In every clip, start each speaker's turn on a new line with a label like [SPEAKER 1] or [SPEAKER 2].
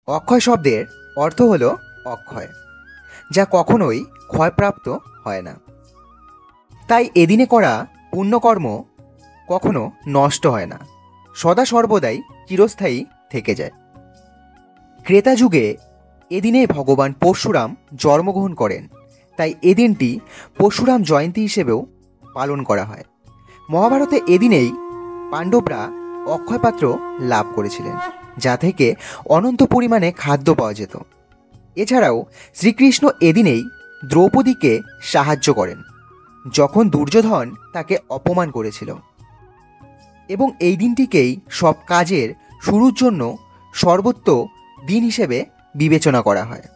[SPEAKER 1] অক্ষয় শব্দের অর্থ হল অক্ষয়, যা কখনোই ক্ষয়প্রাপ্ত হয় না। তাই এদিনে করা পুণ্যকর্ম কখনো নষ্ট হয় না, সদা সর্বদাই চিরস্থায়ী থেকে যায়। ত্রেতা যুগে এদিনে ভগবান পরশুরাম জন্মগ্রহণ করেন, তাই এদিনটি পরশুরাম জয়ন্তী হিসেবেও পালন করা হয়। মহাভারতে এদিনেই পাণ্ডবরা অক্ষয়পাত্র লাভ করেছিলেন, যা থেকে অনন্ত পরিমাণে খাদ্য পাওয়া যেত। এছাড়াও শ্রীকৃষ্ণ এদিনেই দ্রৌপদীকে সাহায্য করেন যখন দুর্যোধন তাকে অপমান করেছিল, এবং এই দিনটিকেই সব কাজের শুরুর জন্য সর্বোত্ত দিন হিসেবে বিবেচনা করা হয়।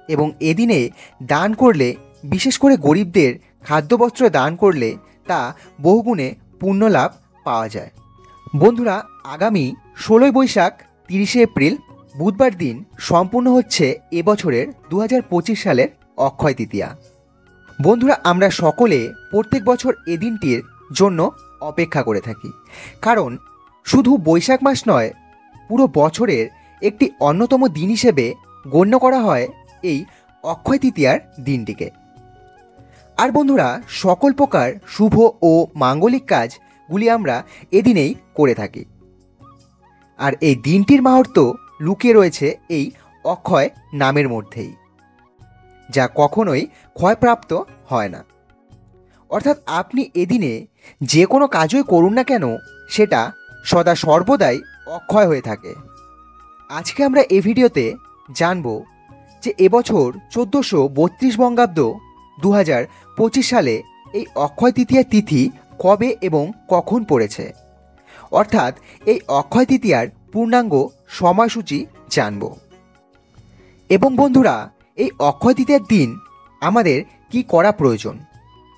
[SPEAKER 1] এবং এদিনে দান করলে, বিশেষ করে গরিবদের খাদ্যবস্ত্র দান করলে তা বহুগুণে পুণ্য লাভ পাওয়া যায়। বন্ধুরা, আগামী 16 বৈশাখ 30 এপ্রিল বুধবার দিন সম্পূর্ণ হচ্ছে এবছরের 2025 সালের অক্ষয় তৃতীয়া। বন্ধুরা, আমরা সকলে প্রত্যেক বছর এ দিনটির জন্য অপেক্ষা করে থাকি, কারণ শুধু বৈশাখ মাস নয়, পুরো বছরের একটি অন্যতম দিন হিসেবে গণ্য করা হয় এই অক্ষয় তৃতীয়ার দিনটিকে। আর বন্ধুরা, সকল প্রকার শুভ ও মাঙ্গলিক কাজগুলি আমরা এদিনেই করে থাকি। আর এই দিনটির মাহাত্ম্য লুকিয়ে রয়েছে এই অক্ষয় নামের মধ্যেই, যা কখনোই ক্ষয়প্রাপ্ত হয় না। অর্থাৎ আপনি এদিনে যে কোনো কাজই করুন না কেন, সেটা সদা সর্বদাই অক্ষয় হয়ে থাকে। আজকে আমরা এই ভিডিওতে জানব যে এবছর 1432 বঙ্গাব্দ 2025 সালে এই অক্ষয় তৃতীয়ার তিথি কবে এবং কখন পড়েছে, অর্থাৎ এই অক্ষয় তৃতীয়ার পূর্ণাঙ্গ সময়সূচি জানব। এবং বন্ধুরা, এই অক্ষয় তৃতীয়ার দিন আমাদের কি করা প্রয়োজন,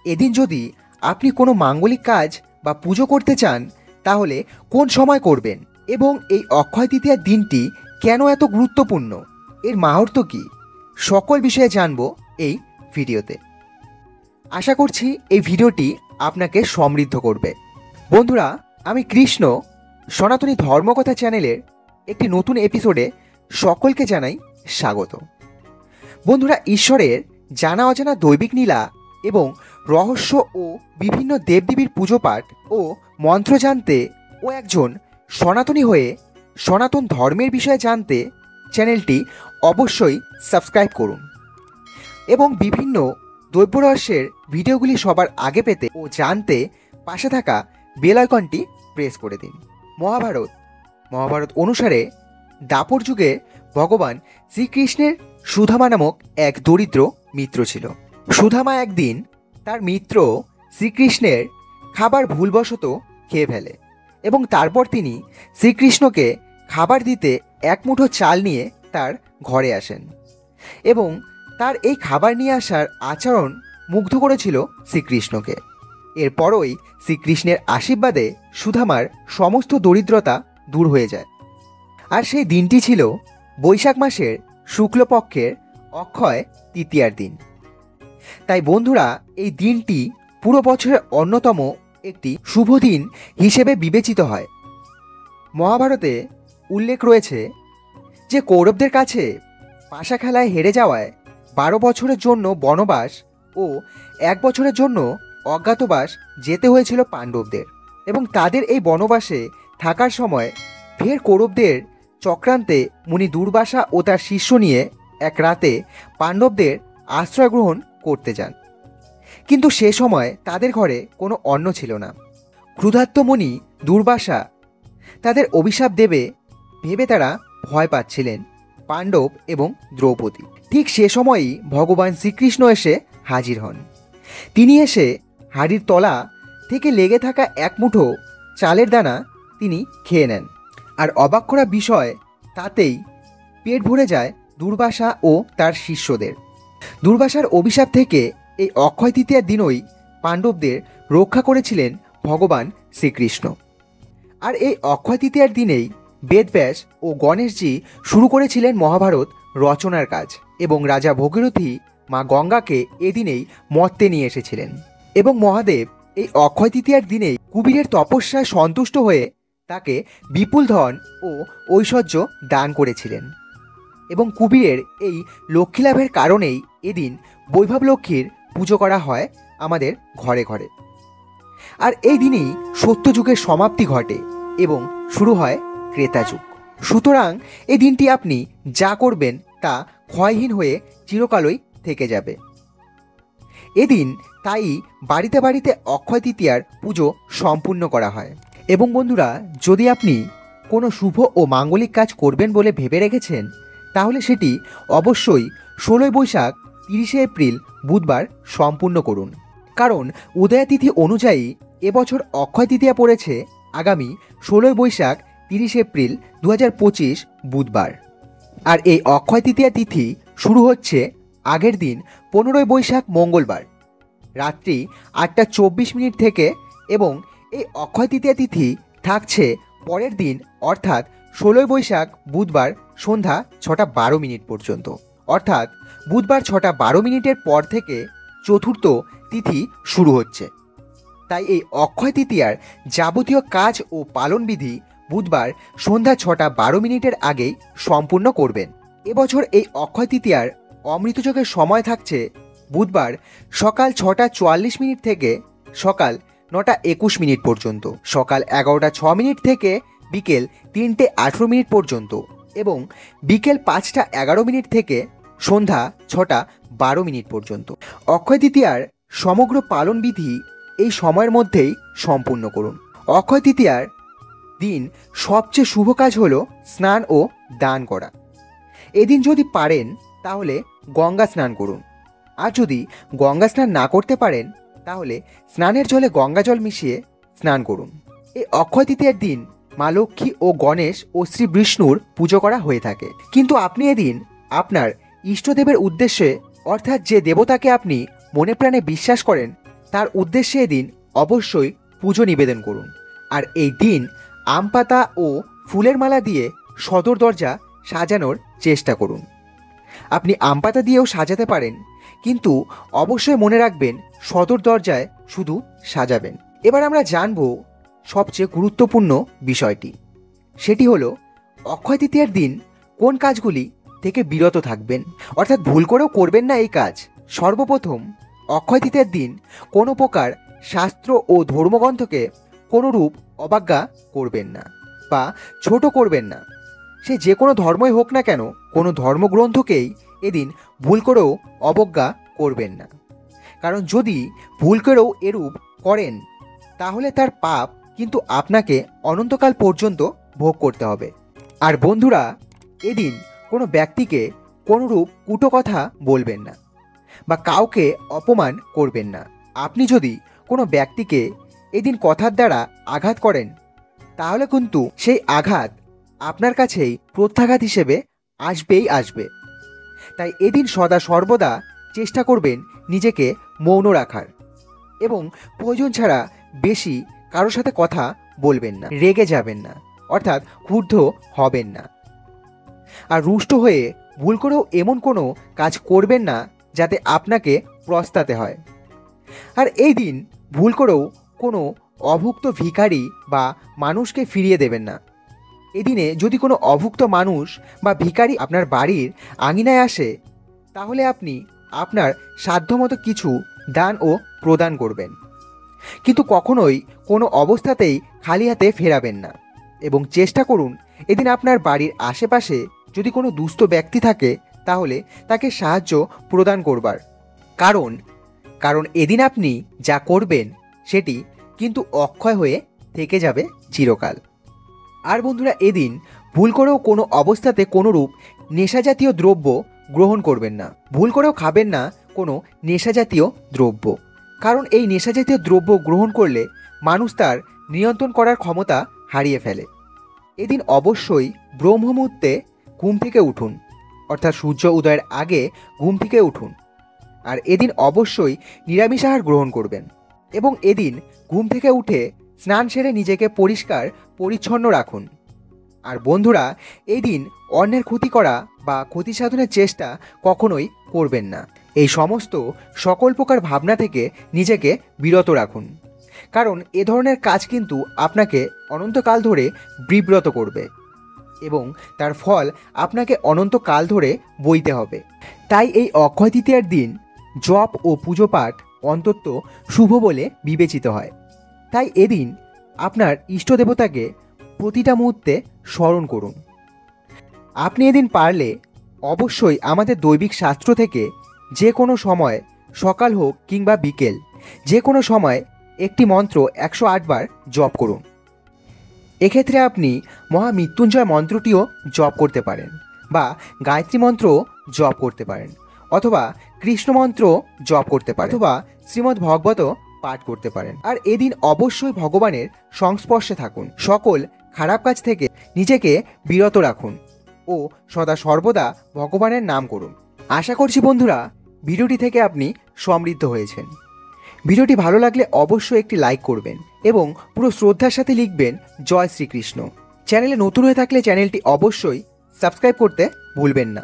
[SPEAKER 1] এদিন যদি আপনি কোনো মাঙ্গলিক কাজ বা পুজো করতে চান তাহলে কোন সময় করবেন, এবং এই অক্ষয় তৃতীয়ার দিনটি কেন এত গুরুত্বপূর্ণ, এর মাহাত্ম্য কী, সকল বিষয়ে জানব এই ভিডিওতে। আশা করছি এই ভিডিওটি আপনাকে সমৃদ্ধ করবে। বন্ধুরা, আমি কৃষ্ণ সনাতনী ধর্মকথা চ্যানেলের একটি নতুন এপিসোডে সকলকে জানাই স্বাগত। বন্ধুরা, ঈশ্বরের জানা অজানা দৈবিক লীলা এবং রহস্য ও বিভিন্ন দেবদেবীর পুজো পাঠ ও মন্ত্র জানতে ও একজন সনাতনী হয়ে সনাতন ধর্মের বিষয়ে জানতে চ্যানেলটি অবশ্যই সাবস্ক্রাইব করুন, এবং বিভিন্ন দৈব রহস্যের ভিডিওগুলি সবার আগে পেতে ও জানতে পাশে থাকা বেল আইকনটি প্রেস করে দিন। মহাভারত অনুসারে দাপর যুগে ভগবান শ্রীকৃষ্ণের সুধামা নামক এক দরিদ্র মিত্র ছিল। সুধামা একদিন তার মিত্র শ্রীকৃষ্ণের খাবার ভুলবশত খেয়ে ফেলে, এবং তারপর তিনি শ্রীকৃষ্ণকে খাবার দিতে এক মুঠো চাল নিয়ে তার ঘরে আসেন, এবং তার এই খাবার নিয়ে আসার আচরণ মুগ্ধ করেছিল শ্রীকৃষ্ণকে। এরপরই শ্রীকৃষ্ণের আশীর্বাদে সুধামার সমস্ত দরিদ্রতা দূর হয়ে যায়। আর সেই দিনটি ছিল বৈশাখ মাসের শুক্লপক্ষের অক্ষয় তৃতীয়ার দিন। তাই বন্ধুরা, এই দিনটি পুরো বছরের অন্যতম একটি শুভ দিন হিসেবে বিবেচিত হয়। মহাভারতে উল্লেখ রয়েছে যে কৌরবদের কাছে পাশা খেলায় হেরে যাওয়ায় 12 বছরের জন্য বনবাস ও 1 বছরের জন্য অজ্ঞাতবাস যেতে হয়েছিল পাণ্ডবদের, এবং তাদের এই বনবাসে থাকার সময় ফের কৌরবদের চক্রান্তে মুনি দুর্বাসা ও তার শিষ্য নিয়ে এক রাতে পাণ্ডবদের আশ্রয় গ্রহণ করতে যান। কিন্তু সে সময় তাদের ঘরে কোনো অন্ন ছিল না। ক্ষুধার্ত মুনি দুর্বাসা তাদের অভিশাপ দেবে ভেবে তারা ভয় পাচ্ছিলেন পাণ্ডব এবং দ্রৌপদী। ঠিক সে সময়ই ভগবান শ্রীকৃষ্ণ এসে হাজির হন। তিনি এসে হাড়ির তলা থেকে লেগে থাকা এক মুঠো চালের দানা তিনি খেয়ে নেন, আর অবাক করা বিষয়, তাতেই পেট ভরে যায় দুর্বাসা ও তার শিষ্যদের। দুর্বাসার অভিশাপ থেকে এই অক্ষয় তৃতীয়ার দিনই পাণ্ডবদের রক্ষা করেছিলেন ভগবান শ্রীকৃষ্ণ। আর এই অক্ষয় তৃতীয়ার দিনেই বেদব্যাস ও গণেশজি শুরু করেছিলেন মহাভারত রচনার কাজ, এবং রাজা ভগীরথী মা গঙ্গাকে এদিনেই মর্তে নিয়ে এসেছিলেন, এবং মহাদেব এই অক্ষয় তৃতীয়ার দিনেই কুবেরের তপস্যায় সন্তুষ্ট হয়ে তাকে বিপুল ধন ও ঐশ্বর্য দান করেছিলেন। এবং কুবেরের এই লক্ষ্মী লাভের কারণেই এদিন বৈভব লক্ষ্মীর পুজো করা হয় আমাদের ঘরে ঘরে। আর এই দিনেই সত্যযুগের সমাপ্তি ঘটে এবং শুরু হয় ক্রেতা যুগ। সুতরাং এই দিনটি আপনি যা করবেন তা ক্ষয়হীন হয়ে চিরকালই থেকে যাবে। এদিন তাই বাড়িতে বাড়িতে অক্ষয় তৃতীয়ার পুজো সম্পূর্ণ করা হয়। এবং বন্ধুরা, যদি আপনি কোনো শুভ ও মাঙ্গলিক কাজ করবেন বলে ভেবে রেখেছেন, তাহলে সেটি অবশ্যই 16 বৈশাখ 30 এপ্রিল বুধবার সম্পূর্ণ করুন। কারণ উদয়া তিথি অনুযায়ী এবছর অক্ষয় তৃতীয়া পড়েছে আগামী 16 বৈশাখ 30 এপ্রিল 2025 বুধবার। আর এই অক্ষয় তৃতীয়া তিথি শুরু হচ্ছে আগের দিন 15 বৈশাখ মঙ্গলবার রাত্রি 8:24 থেকে এবং এই অক্ষয় তৃতীয়া তিথি থাকছে পরের দিন অর্থাৎ 16 বৈশাখ বুধবার সন্ধ্যা 6:12 পর্যন্ত। অর্থাৎ বুধবার 6:12 পর থেকে চতুর্থ তিথি শুরু হচ্ছে। তাই এই অক্ষয় তৃতীয়ার যাবতীয় কাজ ও পালনবিধি বুধবার সন্ধ্যা 6:12 আগেই সম্পূর্ণ করবেন। এবছর এই অক্ষয় তৃতীয়ার অমৃতযোগের সময় থাকছে বুধবার সকাল 6:44 থেকে সকাল 9:21 পর্যন্ত, সকাল 11:06 থেকে বিকেল 3:18 পর্যন্ত এবং বিকেল 5:11 থেকে সন্ধ্যা 6:12 পর্যন্ত। অক্ষয় তৃতীয়ার সমগ্র পালনবিধি এই সময়ের মধ্যেই সম্পূর্ণ করুন। অক্ষয় তৃতীয়ার দিন সবচেয়ে শুভ কাজ হলো স্নান ও দান করা। এদিন যদি পারেন তাহলে গঙ্গা স্নান করুন, আর যদি গঙ্গা স্নান না করতে পারেন তাহলে স্নানের জলে গঙ্গা জল মিশিয়ে স্নান করুন। এই অক্ষয় তৃতীয়ার দিন মা লক্ষ্মী ও গণেশ ও শ্রী বিষ্ণুর পুজো করা হয়ে থাকে। কিন্তু আপনি এদিন আপনার ইষ্টদেবের উদ্দেশ্যে, অর্থাৎ যে দেবতাকে আপনি মনে প্রাণে বিশ্বাস করেন তার উদ্দেশ্যে এদিন অবশ্যই পুজো নিবেদন করুন। আর এই দিন আম পাতা ও ফুলের মালা দিয়ে সদর দরজা সাজানোর চেষ্টা করুন। আপনি আম পাতা দিয়েও সাজাতে পারেন, কিন্তু অবশ্যই মনে রাখবেন সদর দরজায় শুধু সাজাবেন। এবার আমরা জানব সবচেয়ে গুরুত্বপূর্ণ বিষয়টি, সেটি হলো অক্ষয় তৃতীয়ার দিন কোন কাজগুলি থেকে বিরত থাকবেন, অর্থাৎ ভুল করেও করবেন না এই কাজ। সর্বপ্রথম, অক্ষয় তৃতীয়ার দিন কোনো প্রকার শাস্ত্র ও ধর্মগ্রন্থকে কোনোরূপ অবজ্ঞা করবেন না বা ছোট করবেন না। সে যে কোনো ধর্মই হোক না কেন, কোনো ধর্মগ্রন্থকেই এদিন ভুল করেও অবজ্ঞা করবেন না। কারণ যদি ভুল করেও এরূপ করেন তাহলে তার পাপ কিন্তু আপনাকে অনন্তকাল পর্যন্ত ভোগ করতে হবে। আর বন্ধুরা, এদিন কোনো ব্যক্তিকে কোনোরূপ কুটো কথা বলবেন না বা কাউকে অপমান করবেন না। আপনি যদি কোনো ব্যক্তিকে এদিন কথার দ্বারা আঘাত করেন তাহলে কিন্তু সেই আঘাত আপনার কাছেই প্রত্যাঘাত হিসেবে আসবেই আসবে। তাই এদিন সদা সর্বদা চেষ্টা করবেন নিজেকে মৌন রাখার এবং প্রয়োজন ছাড়া বেশি কারোর সাথে কথা বলবেন না, রেগে যাবেন না, অর্থাৎ ক্রুদ্ধ হবেন না। আর রুষ্ট হয়ে ভুল করেও এমন কোনো কাজ করবেন না যাতে আপনাকে পস্তাতে হয়। আর এই দিন ভুল করেও কোনো অভুক্ত ভিখারি বা মানুষকে ফিরিয়ে দেবেন না। এদিনে যদি কোনো অভুক্ত মানুষ বা ভিখারি আপনার বাড়ির আঙিনায় আসে তাহলে আপনি আপনার সাধ্যমতো কিছু দান ও প্রদান করবেন, কিন্তু কখনোই কোনো অবস্থাতেই খালি হাতে ফেরাবেন না। এবং চেষ্টা করুন এদিন আপনার বাড়ির আশেপাশে যদি কোনো দুস্থ ব্যক্তি থাকে তাহলে তাকে সাহায্য প্রদান করবার। কারণ এদিন আপনি যা করবেন সেটি কিন্তু অক্ষয় হয়ে থেকে যাবে চিরকাল। আর বন্ধুরা, এদিন ভুল করেও কোনো অবস্থাতে কোনোরূপ নেশাজাতীয় দ্রব্য গ্রহণ করবেন না। ভুল করেও খাবেন না কোনো নেশাজাতীয় দ্রব্য, কারণ এই নেশাজাতীয় দ্রব্য গ্রহণ করলে মানুষ তার নিয়ন্ত্রণ করার ক্ষমতা হারিয়ে ফেলে। এদিন অবশ্যই ব্রহ্ম মুহূর্তে ঘুম থেকে উঠুন, অর্থাৎ সূর্য উদয়ের আগে ঘুম থেকে উঠুন। আর এদিন অবশ্যই নিরামিষ আহার গ্রহণ করবেন এবং এদিন ঘুম থেকে উঠে স্নান সেরে নিজেকে পরিষ্কার পরিচ্ছন্ন রাখুন। আর বন্ধুরা, এই দিন অন্যের ক্ষতি করা বা ক্ষতি সাধনের চেষ্টা কখনোই করবেন না। এই সমস্ত সকল প্রকার ভাবনা থেকে নিজেকে বিরত রাখুন, কারণ এ ধরনের কাজ কিন্তু আপনাকে অনন্তকাল ধরে বিব্রত করবে এবং তার ফল আপনাকে অনন্তকাল ধরে বইতে হবে। তাই এই অক্ষয় তৃতীয়ার দিন জপ ও পুজো পাঠ অন্তত শুভ বলে বিবেচিত হয়। তাই এদিন আপনার ইষ্ট দেবতাকে প্রতিটা মুহূর্তে স্মরণ করুন। আপনি এদিন পারলে অবশ্যই আমাদের দৈবিক শাস্ত্র থেকে যে কোনো সময়, সকাল হোক কিংবা বিকেল, যে কোনো সময় একটি মন্ত্র 108 বার জপ করুন। এক্ষেত্রে আপনি মহামৃত্যুঞ্জয় মন্ত্রটিও জপ করতে পারেন, বা গায়ত্রী মন্ত্র জপ করতে পারেন, অথবা কৃষ্ণ মন্ত্র জপ করতে পারেন, অথবা শ্রীমদ্ ভাগবত পাঠ করতে পারেন। আর এদিন অবশ্যই ভগবানের সংস্পর্শে থাকুন, সকল খারাপ কাজ থেকে নিজেকে বিরত রাখুন ও সদা সর্বদা ভগবানের নাম করুন। আশা করছি বন্ধুরা ভিডিওটি থেকে আপনি সমৃদ্ধ হয়েছেন। ভিডিওটি ভালো লাগলে অবশ্যই একটি লাইক করবেন এবং পুরো শ্রদ্ধার সাথে লিখবেন জয় শ্রীকৃষ্ণ। চ্যানেলে নতুন হয়ে থাকলে চ্যানেলটি অবশ্যই সাবস্ক্রাইব করতে ভুলবেন না।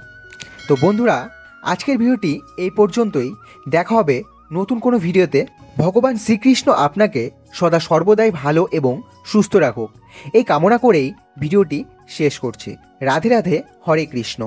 [SPEAKER 1] তো বন্ধুরা আজকের ভিডিওটি এই পর্যন্তই। দেখা হবে নতুন কোনো ভিডিওতে। ভগবান শ্রীকৃষ্ণ আপনাকে সদা সর্বদাই ভালো এবং সুস্থ রাখুক, এই কামনা করেই ভিডিওটি শেষ করছি। রাধে রাধে, হরে কৃষ্ণ।